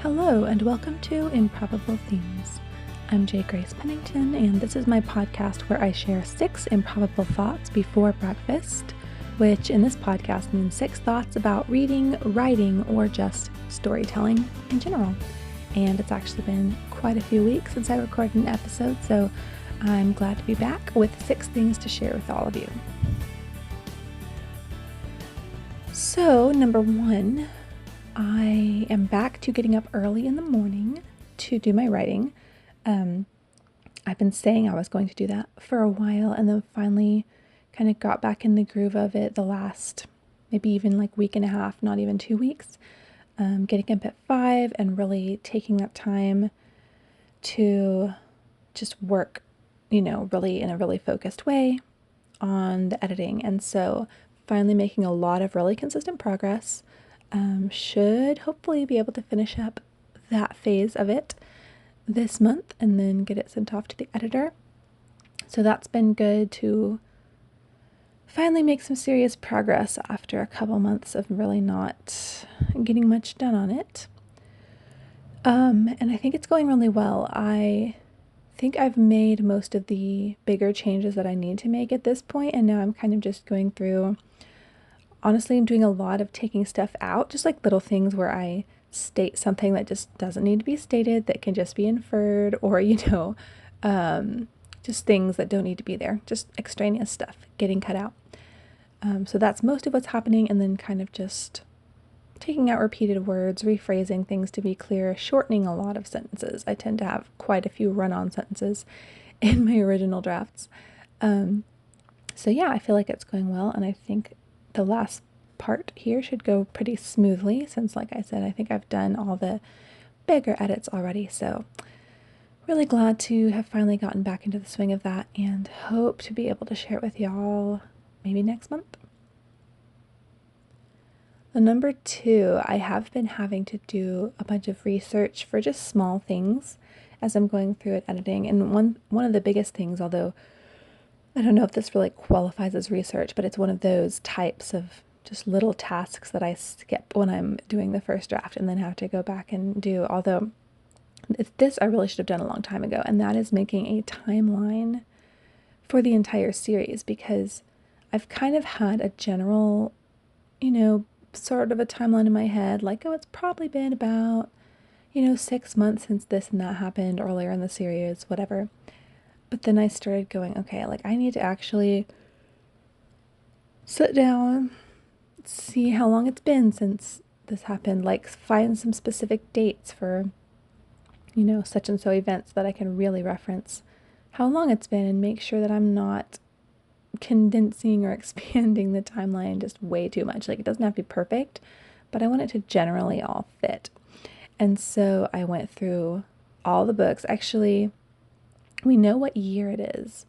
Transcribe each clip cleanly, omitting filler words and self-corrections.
Hello, and welcome to Improbable Themes. I'm J. Grace Pennington, and this is my podcast where I share 6 improbable thoughts before breakfast, which in this podcast means 6 thoughts about reading, writing, or just storytelling in general. And it's actually been quite a few weeks since I recorded an episode, so I'm glad to be back with 6 things to share with all of you. So, number 1, I am back to getting up early in the morning to do my writing. I've been saying I was going to do that for a while, and then finally kind of got back in the groove of it the last maybe even like week and a half, not even 2 weeks. Getting up at 5 and really taking that time to just work, really in a really focused way on the editing. And so finally making a lot of really consistent progress. Should hopefully be able to finish up that phase of it this month and then get it sent off to the editor. So that's been good to finally make some serious progress after a couple months of really not getting much done on it. And I think it's going really well. I think I've made most of the bigger changes that I need to make at this point, and now I'm kind of just going through. Honestly, I'm doing a lot of taking stuff out, just like little things where I state something that just doesn't need to be stated, that can just be inferred, or, just things that don't need to be there, just extraneous stuff getting cut out. So that's most of what's happening, and then kind of just taking out repeated words, rephrasing things to be clear, shortening a lot of sentences. I tend to have quite a few run-on sentences in my original drafts. So yeah, I feel like it's going well, and I think the last part here should go pretty smoothly since, like I said, I think I've done all the bigger edits already. So really glad to have finally gotten back into the swing of that and hope to be able to share it with y'all maybe next month. Number 2, I have been having to do a bunch of research for just small things as I'm going through it editing. And one of the biggest things, although I don't know if this really qualifies as research, but it's one of those types of just little tasks that I skip when I'm doing the first draft and then have to go back and do. Although this I really should have done a long time ago, and that is making a timeline for the entire series, because I've kind of had a general, sort of a timeline in my head, like, it's probably been about, 6 months since this and that happened earlier in the series, whatever. But then I started going, okay, like I need to actually sit down, see how long it's been since this happened, like find some specific dates for, such and so events that I can really reference how long it's been and make sure that I'm not condensing or expanding the timeline just way too much. Like, it doesn't have to be perfect, but I want it to generally all fit. And so I went through all the books. Actually, we know what year it is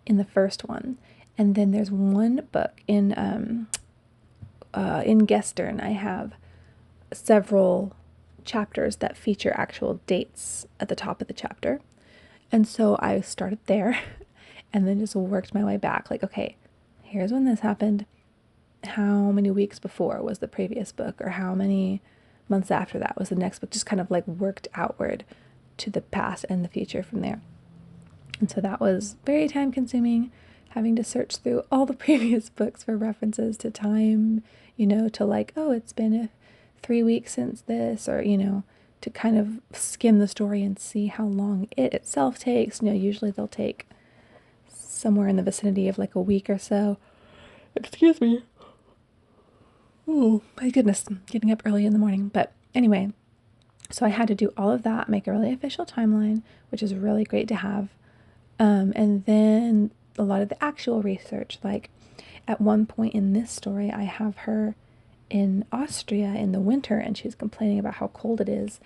in the first one, and then there's one book in Gestern. I have several chapters that feature actual dates at the top of the chapter, and so I started there, and then just worked my way back. Like, okay, here's when this happened. How many weeks before was the previous book, or how many months after that was the next book? Just kind of like worked outward to the past and the future from there. And so that was very time consuming, having to search through all the previous books for references to time, to like, oh, it's been 3 weeks since this, or, to kind of skim the story and see how long it itself takes. Usually they'll take somewhere in the vicinity of like a week or so. Excuse me. Oh, my goodness, getting up early in the morning. But anyway, so I had to do all of that, make a really official timeline, which is really great to have. And then a lot of the actual research, like at one point in this story, I have her in Austria in the winter and she's complaining about how cold it is.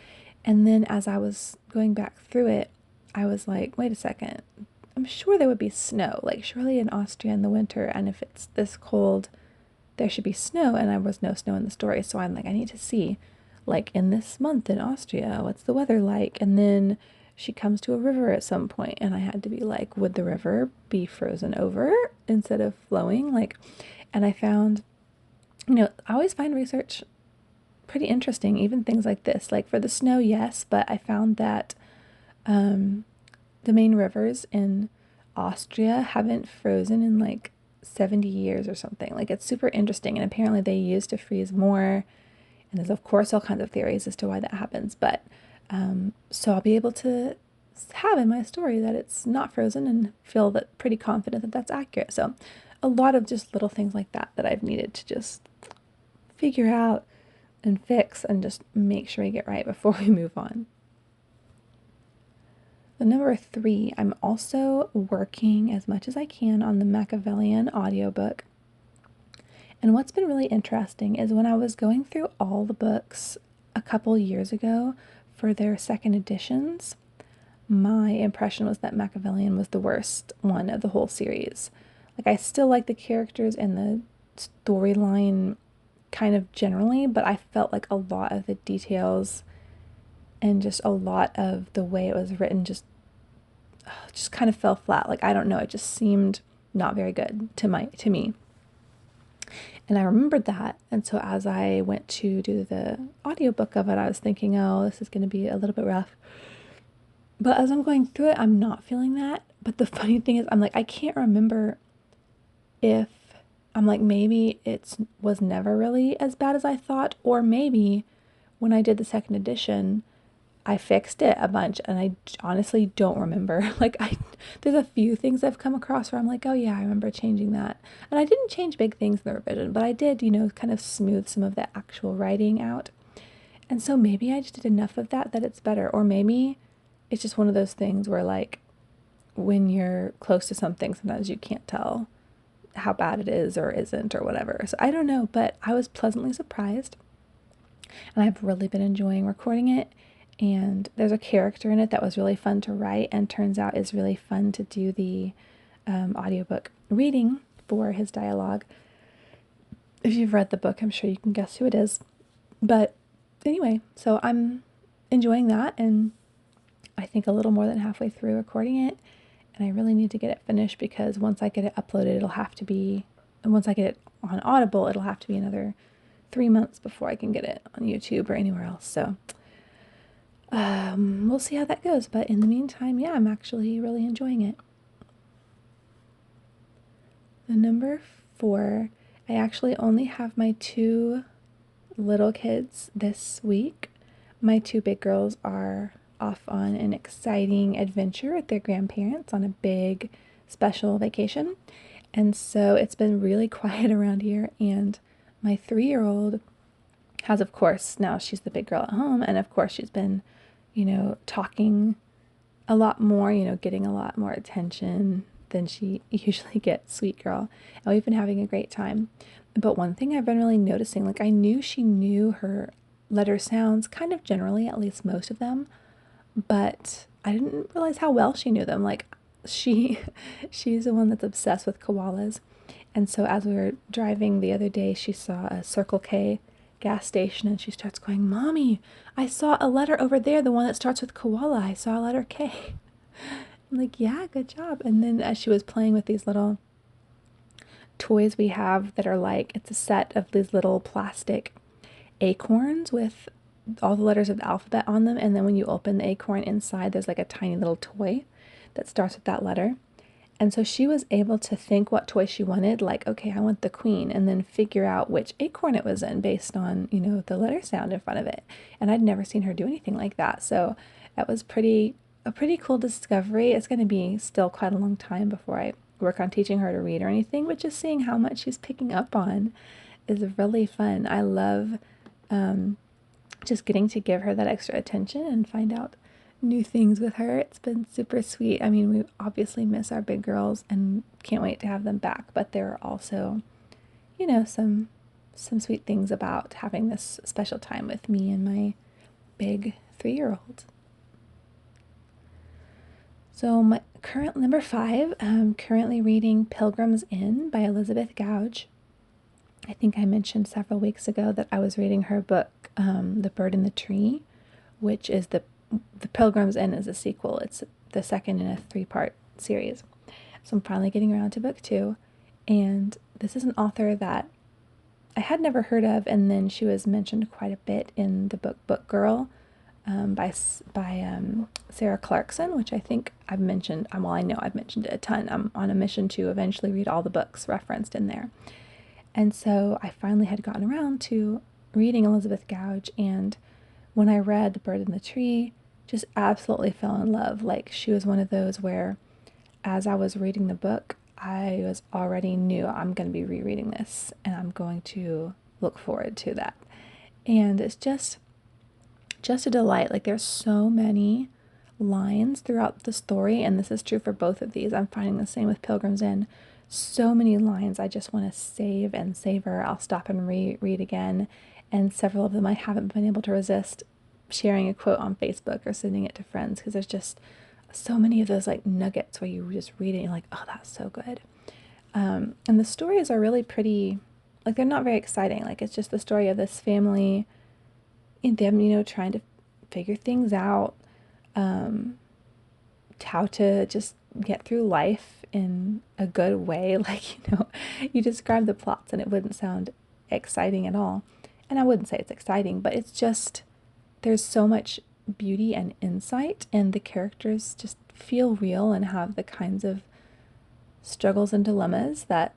And then as I was going back through it, I was like, wait a second, I'm sure there would be snow, like surely in Austria in the winter, and if it's this cold, there should be snow, and there was no snow in the story. So I'm like, I need to see, like, in this month in Austria, what's the weather like? And then she comes to a river at some point, and I had to be like, would the river be frozen over instead of flowing? Like, and I found, I always find research pretty interesting. Even things like this, like for the snow, yes, but I found that the main rivers in Austria haven't frozen in like 70 years or something. Like it's super interesting, and apparently they used to freeze more. And there's of course all kinds of theories as to why that happens, but so I'll be able to have in my story that it's not frozen and feel that pretty confident that that's accurate. So a lot of just little things like that that I've needed to just figure out and fix and just make sure I get right before we move on. The number 3, I'm also working as much as I can on the Machiavellian audiobook. And what's been really interesting is when I was going through all the books a couple years ago for their second editions, my impression was that Machiavellian was the worst one of the whole series. Like, I still like the characters and the storyline kind of generally, but I felt like a lot of the details and just a lot of the way it was written just kind of fell flat. Like, I don't know, it just seemed not very good to me. And I remembered that. And so as I went to do the audiobook of it, I was thinking, oh, this is going to be a little bit rough. But as I'm going through it, I'm not feeling that. But the funny thing is, I'm like, I can't remember if I'm like, maybe it was never really as bad as I thought, or maybe when I did the second edition, I fixed it a bunch and I honestly don't remember. There's a few things I've come across where I'm like, oh yeah, I remember changing that. And I didn't change big things in the revision, but I did, kind of smooth some of the actual writing out. And so maybe I just did enough of that it's better. Or maybe it's just one of those things where, like, when you're close to something, sometimes you can't tell how bad it is or isn't or whatever. So I don't know, but I was pleasantly surprised. And I've really been enjoying recording it. And there's a character in it that was really fun to write and turns out is really fun to do the audiobook reading for his dialogue. If you've read the book, I'm sure you can guess who it is. But anyway, so I'm enjoying that, and I think a little more than halfway through recording it. And I really need to get it finished because once I get it uploaded, and once I get it on Audible, it'll have to be another 3 months before I can get it on YouTube or anywhere else. So we'll see how that goes. But in the meantime, yeah, I'm actually really enjoying it. The number 4, I actually only have my 2 little kids this week. My 2 big girls are off on an exciting adventure with their grandparents on a big special vacation. And so it's been really quiet around here. And my 3-year-old has, of course, now she's the big girl at home. And of course, she's been, talking a lot more, getting a lot more attention than she usually gets, sweet girl. And we've been having a great time. But one thing I've been really noticing, like, I knew she knew her letter sounds kind of generally, at least most of them, but I didn't realize how well she knew them. Like, she's the one that's obsessed with koalas. And so as we were driving the other day, she saw a Circle K gas station and she starts going, Mommy, I saw a letter over there, the one that starts with koala. I saw a letter K. I'm like, yeah, good job. And then as she was playing with these little toys we have that are like, it's a set of these little plastic acorns with all the letters of the alphabet on them. And then when you open the acorn inside, there's like a tiny little toy that starts with that letter. And so she was able to think what toy she wanted, like, okay, I want the queen, and then figure out which acorn it was in based on, the letter sound in front of it. And I'd never seen her do anything like that. So that was a pretty cool discovery. It's going to be still quite a long time before I work on teaching her to read or anything, but just seeing how much she's picking up on is really fun. I love just getting to give her that extra attention and find out new things with her. It's been super sweet. I mean, we obviously miss our big girls and can't wait to have them back, but there are also, some sweet things about having this special time with me and my big 3-year-old. So my current number 5, I'm currently reading Pilgrim's Inn by Elizabeth Gouge. I think I mentioned several weeks ago that I was reading her book, The Bird in the Tree, which is the Pilgrim's Inn is a sequel. It's the second in a 3-part series. So I'm finally getting around to book 2. And this is an author that I had never heard of, and then she was mentioned quite a bit in the book Girl, by Sarah Clarkson, which I think I've mentioned. Well, I know I've mentioned it a ton. I'm on a mission to eventually read all the books referenced in there. And so I finally had gotten around to reading Elizabeth Gouge, and when I read The Bird in the Tree, just absolutely fell in love. Like, she was one of those where, as I was reading the book, I was already knew I'm going to be rereading this, and I'm going to look forward to that. And it's just a delight. Like, there's so many lines throughout the story, and this is true for both of these. I'm finding the same with Pilgrim's Inn. So many lines I just want to save and savor. I'll stop and reread again, and several of them I haven't been able to resist sharing a quote on Facebook or sending it to friends, because there's just so many of those like nuggets where you just read it and you're like, oh, that's so good. And the stories are really pretty, like, they're not very exciting. Like, it's just the story of this family and them, trying to figure things out, um, how to just get through life in a good way. Like, you describe the plots and it wouldn't sound exciting at all. And I wouldn't say it's exciting, but it's just, there's so much beauty and insight, and the characters just feel real and have the kinds of struggles and dilemmas that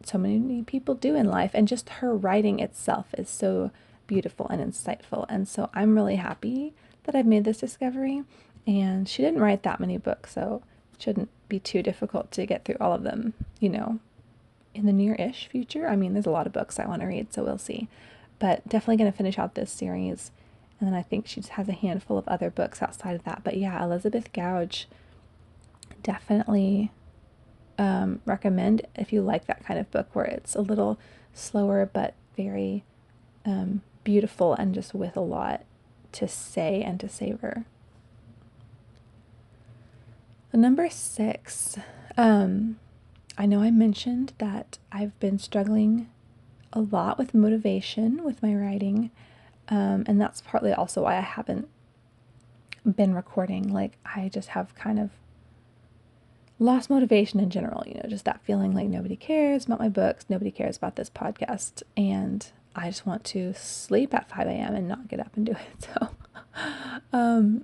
so many people do in life. And just her writing itself is so beautiful and insightful. And so I'm really happy that I've made this discovery. And she didn't write that many books, so it shouldn't be too difficult to get through all of them, in the near-ish future. I mean, there's a lot of books I want to read, so we'll see. But definitely going to finish out this series. And then I think she just has a handful of other books outside of that. But yeah, Elizabeth Gouge, definitely recommend if you like that kind of book where it's a little slower but very beautiful and just with a lot to say and to savor. Number 6, I know I mentioned that I've been struggling a lot with motivation with my writing, and that's partly also why I haven't been recording. Like, I just have kind of lost motivation in general, just that feeling like nobody cares about my books, nobody cares about this podcast, and I just want to sleep at 5 a.m. and not get up and do it. So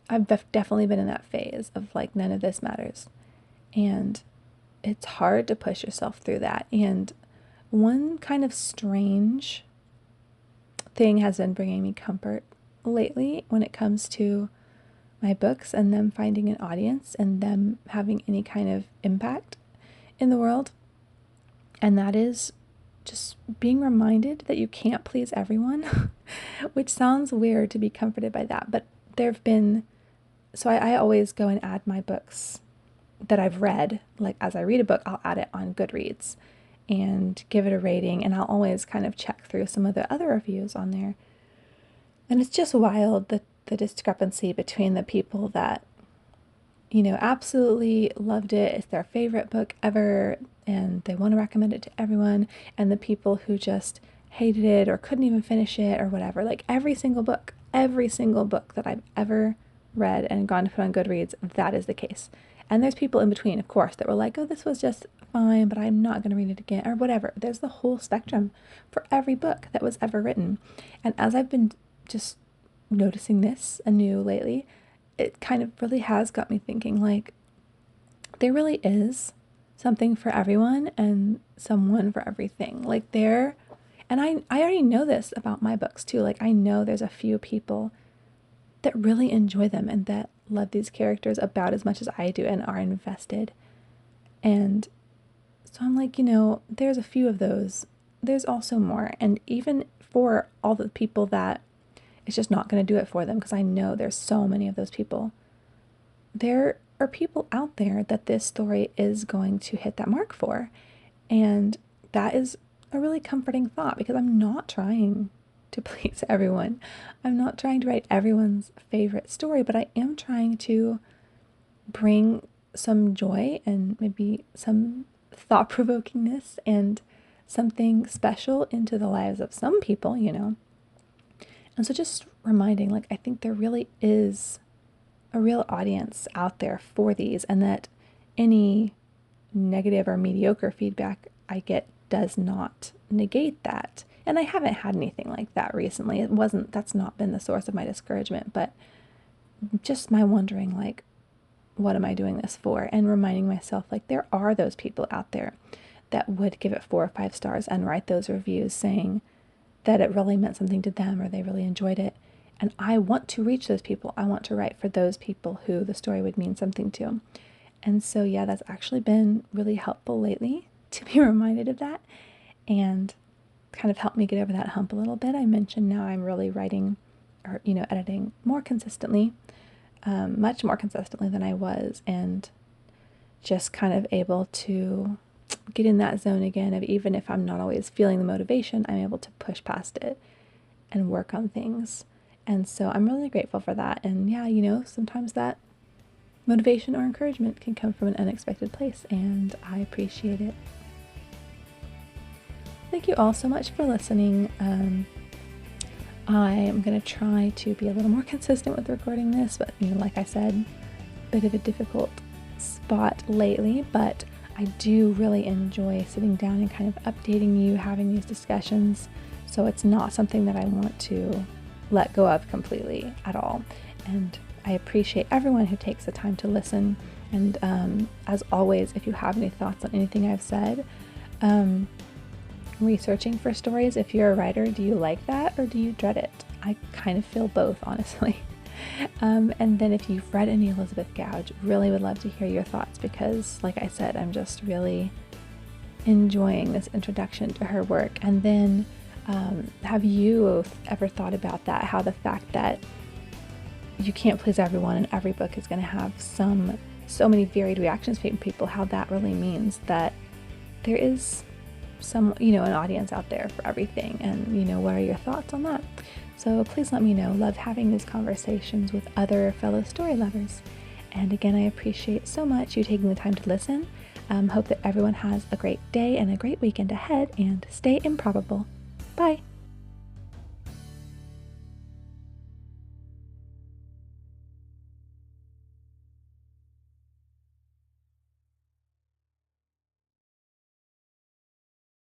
I've definitely been in that phase of like, none of this matters. And it's hard to push yourself through that. And one kind of strange thing has been bringing me comfort lately when it comes to my books and them finding an audience and them having any kind of impact in the world. And that is just being reminded that you can't please everyone, which sounds weird to be comforted by that. But there have been, so I always go and add my books that I've read. Like, as I read a book, I'll add it on Goodreads and give it a rating. And I'll always kind of check through some of the other reviews on there. And it's just wild, the discrepancy between the people that, absolutely loved it, it's their favorite book ever, and they want to recommend it to everyone, and the people who just hated it or couldn't even finish it or whatever. Like, every single book that I've ever read and gone to put on Goodreads, that is the case. And there's people in between, of course, that were like, oh, this was just fine, but I'm not going to read it again, or whatever. There's the whole spectrum for every book that was ever written. And as I've been just noticing this anew lately, it kind of really has got me thinking, like, there really is something for everyone and someone for everything. Like, and I already know this about my books too. Like, I know there's a few people that really enjoy them and that love these characters about as much as I do and are invested. And so I'm like, there's a few of those. There's also more. And even for all the people that it's just not going to do it for them, because I know there's so many of those people, there are people out there that this story is going to hit that mark for. And that is a really comforting thought, because I'm not trying to please everyone. I'm not trying to write everyone's favorite story, but I am trying to bring some joy and maybe some thought-provokingness and something special into the lives of some people, And so just reminding, like, I think there really is a real audience out there for these, and that any negative or mediocre feedback I get does not negate that. And I haven't had anything like that recently. That's not been the source of my discouragement, but just my wondering, like, what am I doing this for? And reminding myself, like, there are those people out there that would give it 4 or 5 stars and write those reviews saying that it really meant something to them or they really enjoyed it. And I want to reach those people. I want to write for those people who the story would mean something to. And so, yeah, that's actually been really helpful lately to be reminded of that and kind of helped me get over that hump a little bit. I mentioned now I'm really writing or, editing more consistently, much more consistently than I was, and just kind of able to get in that zone again of, even if I'm not always feeling the motivation, I'm able to push past it and work on things. And so I'm really grateful for that. And yeah, sometimes that motivation or encouragement can come from an unexpected place, and I appreciate it. Thank you all so much for listening. I am going to try to be a little more consistent with recording this, but like I said, a bit of a difficult spot lately, but I do really enjoy sitting down and kind of updating you, having these discussions. So it's not something that I want to let go of completely at all. And I appreciate everyone who takes the time to listen. And as always, if you have any thoughts on anything I've said, researching for stories, if you're a writer, do you like that or do you dread it? I kind of feel both, honestly. And then if you've read any Elizabeth Gouge, really would love to hear your thoughts, because like I said, I'm just really enjoying this introduction to her work. And then have you ever thought about that, how the fact that you can't please everyone and every book is going to have so many varied reactions from people, how that really means that there is an audience out there for everything. And what are your thoughts on that? So please let me know. Love having these conversations with other fellow story lovers. And again, I appreciate so much you taking the time to listen. Hope that everyone has a great day and a great weekend ahead, and stay improbable. Bye.